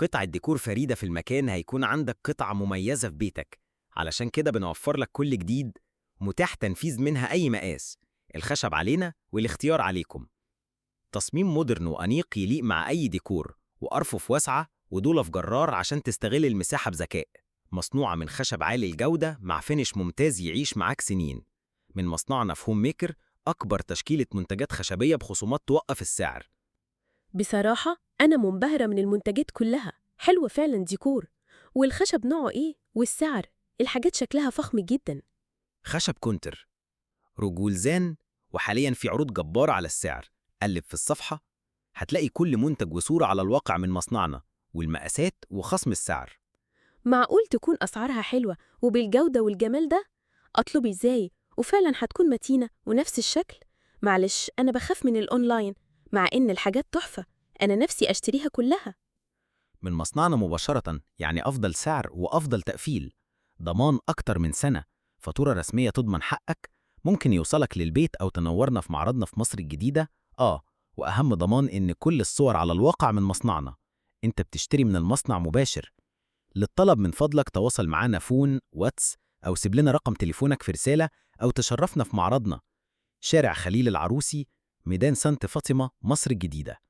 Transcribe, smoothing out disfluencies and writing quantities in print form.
قطعة ديكور فريدة في المكان هيكون عندك قطعة مميزة في بيتك. علشان كده بنوفر لك كل جديد متاح تنفيذ منها أي مقاس. الخشب علينا والاختيار عليكم. تصميم مودرن وأنيق يليق مع أي ديكور، وأرفف واسعة ودولة في جرار عشان تستغل المساحة بذكاء. مصنوعة من خشب عالي الجودة مع فينش ممتاز يعيش معاك سنين. من مصنعنا في هوم ميكر، أكبر تشكيلة منتجات خشبية بخصومات توقف السعر. بصراحة أنا منبهرة من المنتجات كلها، حلوة فعلا ديكور. والخشب نوعه إيه؟ والسعر؟ الحاجات شكلها فخم جدا. خشب كونتر، رجولزان، وحاليا في عروض جبارة على السعر. قلب في الصفحة هتلاقي كل منتج وصورة على الواقع من مصنعنا، والمقاسات وخصم السعر. معقول تكون أسعارها حلوة وبالجودة والجمال ده؟ أطلب إزاي؟ وفعلا هتكون متينة ونفس الشكل؟ معلش أنا بخاف من الأونلاين، مع إن الحاجات تحفة. أنا نفسي أشتريها كلها. من مصنعنا مباشرة، يعني أفضل سعر وأفضل تقفيل. ضمان أكتر من سنة، فاتورة رسمية تضمن حقك. ممكن يوصلك للبيت أو تنورنا في معرضنا في مصر الجديدة. وأهم ضمان إن كل الصور على الواقع من مصنعنا. أنت بتشتري من المصنع مباشر. للطلب من فضلك تواصل معنا فون، واتس، أو سيب لنا رقم تليفونك في رسالة، أو تشرفنا في معرضنا. شارع خليل العروسي، ميدان سانت فاطمة، مصر الجديدة.